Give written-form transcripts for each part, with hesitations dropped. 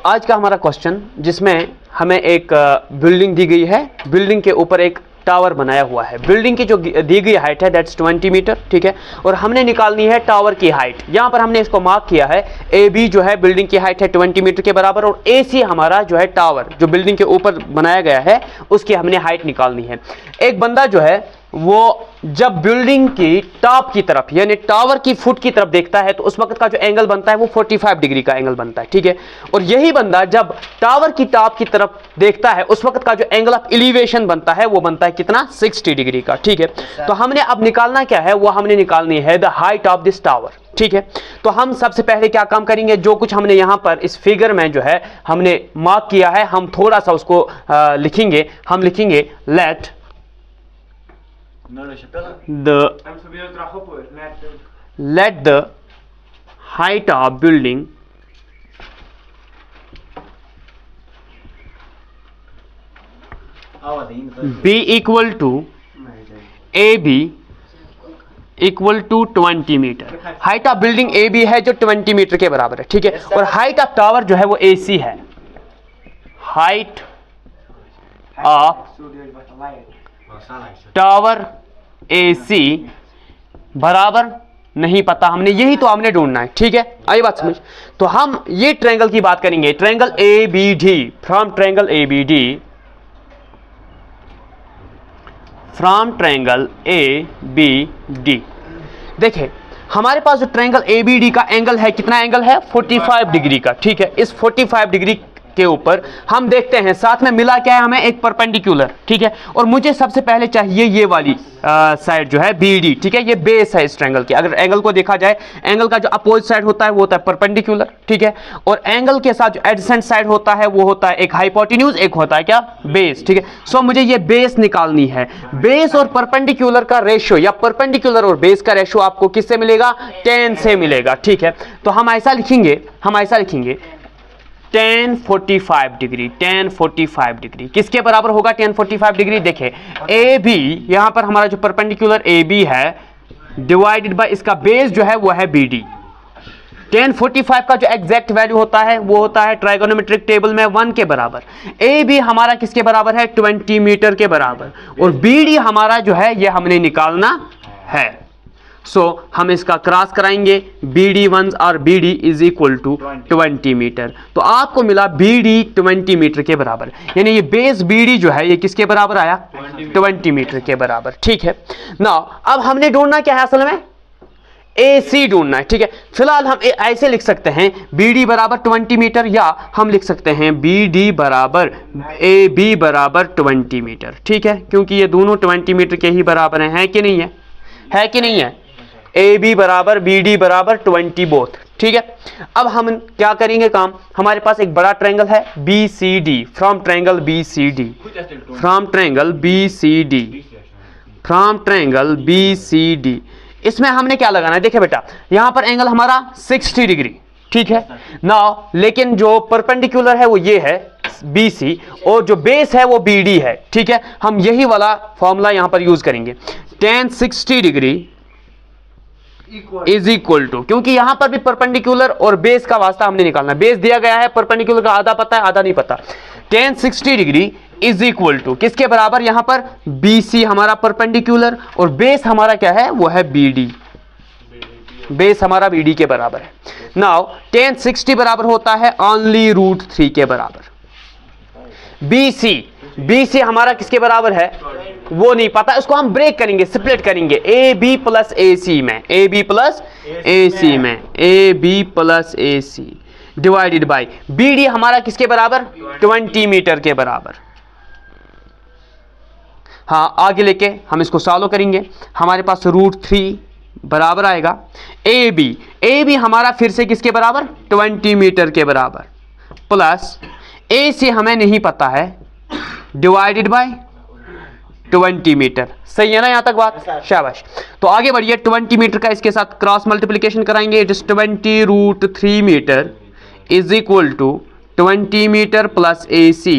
आज का हमारा क्वेश्चन जिसमें हमें एक बिल्डिंग दी गई है, बिल्डिंग के ऊपर एक टावर बनाया हुआ है। बिल्डिंग की जो दी गई हाइट है दैट्स 20 मीटर, ठीक है, और हमने निकालनी है टावर की हाइट। यहाँ पर हमने इसको मार्क किया है, ए बी जो है बिल्डिंग की हाइट है 20 मीटर के बराबर, और ए सी हमारा जो है टावर जो बिल्डिंग के ऊपर बनाया गया है उसकी हमने हाइट निकालनी है। एक बंदा जो है वो जब बिल्डिंग की टॉप की तरफ यानी टावर की फुट की तरफ देखता है तो उस वक्त का जो एंगल बनता है वो 45 डिग्री का एंगल बनता है, ठीक है। और यही बंदा जब टावर की टॉप की तरफ देखता है उस वक्त का जो एंगल ऑफ एलिवेशन बनता है वो बनता है कितना, 60 डिग्री का, ठीक है। तो हमने अब निकालना क्या है, वो हमने निकालनी है the height of this tower, ठीक है। तो हम सबसे पहले क्या काम करेंगे, जो कुछ हमने यहां पर इस फिगर में जो है हमने मार्क किया है हम थोड़ा सा उसको लिखेंगे। हम लिखेंगे let the height of building be equal to AB equal to 20 metre. Height of building AB है जो 20 मीटर के बराबर है, ठीक है। और हाइट ऑफ टावर जो है वो AC है। हाइट ऑफ टावर AC बराबर नहीं पता, हमने यही तो हमने ढूंढना है, ठीक है। आई बात समझ। तो हम ये ट्रायंगल की बात करेंगे, triangle ABD, from triangle ABD, from triangle ABD। देखिए हमारे पास जो ट्रायंगल ABD का एंगल है, कितना एंगल है, 45 डिग्री का, ठीक है। इस 45 डिग्री के ऊपर हम देखते हैं साथ में मिला क्या है हमें, एक परपेंडिकुलर, ठीक है। और मुझे सबसे पहले चाहिए ये वाली साइड जो है BD, ठीक है, ये बेस है इस ट्रायंगल की। अगर एंगल को देखा जाए, एंगल का जो अपोजिट साइड होता है वो होता है परपेंडिकुलर, ठीक है। और एंगल के साथ जो एडजेसेंट साइड होता है वो होता है एक हाइपोटेन्यूज, एक होता है क्या, बेस, ठीक है। सो मुझे ये बेस निकालनी है। बेस और परपेंडिकुलर का रेशियो या परपेंडिकुलर और बेस का रेशियो आपको किससे मिलेगा, 10 से मिलेगा, ठीक है। तो हम ऐसा लिखेंगे, tan 45 डिग्री, tan 45 डिग्री किसके बराबर होगा, tan 45 डिग्री। देखिए AB यहां पर हमारा जो परपेंडिकुलर AB है डिवाइडेड बाय इसका बेस जो है वो है BD। tan 45 का जो एग्जैक्ट वैल्यू होता है वो होता है ट्राइगोनोमेट्रिक टेबल में 1 के बराबर। AB हमारा किसके बराबर है, 20 मीटर के बराबर, और BD हमारा जो है ये हमने निकालना है। सो हम इसका क्रॉस कराएंगे, BD1 और BD is equal to 20 metre. तो आपको मिला BD 20 मीटर के बराबर, यानी ये बेस BD जो है ये किसके बराबर आया, 20 मीटर के बराबर, ठीक है ना। अब हमने ढूंढना क्या है, असल में AC ढूंढना है, ठीक है। फिलहाल हम ऐसे लिख सकते हैं BD बराबर 20 मीटर, या हम लिख सकते हैं BD बराबर AB बराबर 20 मीटर, ठीक है, क्योंकि ये दोनों 20 मीटर के ही बराबर हैं, कि नहीं है कि नहीं है। AB बराबर BD बराबर 20 बोथ, ठीक है। अब हम क्या करेंगे काम, हमारे पास एक बड़ा ट्रायंगल है BCD, from triangle BCD, from triangle BCD, from triangle BCD, इसमें हमने क्या लगाना है, देखिए बेटा यहां पर एंगल हमारा 60 डिग्री, ठीक है ना। लेकिन जो परपेंडिकुलर है वो ये है BC, और जो बेस है वो BD है, ठीक है। हम यही वाला फॉर्मूला यहां पर यूज करेंगे, tan 60 degree is equal to, क्योंकि यहां पर भी परपेंडिकुलर और बेस का वास्ता हमने निकालना, बेस दिया गया है, परपेंडिकुलर का आधा पता है आधा नहीं पता। tan 60 degree is equal to किसके बराबर, यहां पर BC हमारा परपेंडिकुलर और बेस हमारा क्या है, वो है BD, बेस हमारा BD के बराबर है। नाउ tan 60 बराबर होता है ओनली √3 के बराबर। BC हमारा किसके बराबर है वो नहीं पता, उसको हम ब्रेक करेंगे, स्प्लिट करेंगे AB प्लस AC में, AB प्लस AC में, AB plus AC divided by BD हमारा किसके बराबर, 20 मीटर के बराबर। हाँ आगे लेके हम इसको सॉल्व करेंगे, हमारे पास √3 बराबर आएगा AB हमारा फिर से किसके बराबर, 20 मीटर के बराबर, प्लस AC हमें नहीं पता है, डिवाइडेड बाय 20 मीटर। सही है ना यहां तक बात, शाबाश। तो आगे बढ़िए, 20 मीटर का इसके साथ क्रॉस मल्टीप्लिकेशन कराएंगे, it is 20 √3 metre is equal to 20 metre plus AC।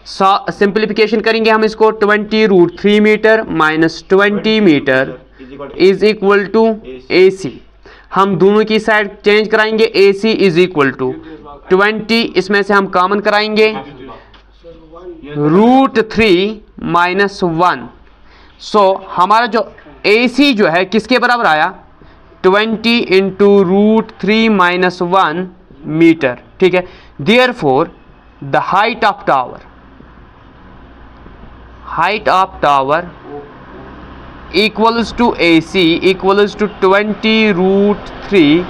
Simplification करेंगे हम इसको, 20 √3 metre minus 20 metre is equal to AC। हम दोनों की साइड चेंज कराएंगे, AC इज इक्वल टू 20 इसमें से हम कॉमन कराएंगे, √3 - 1। सो हमारा जो AC जो है किसके बराबर आया, 20 इंटू √3 - 1 मीटर। ठीक है, therefore the height of tower equals to AC equals to 20 √3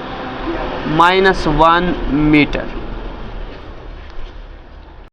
- 1 metre.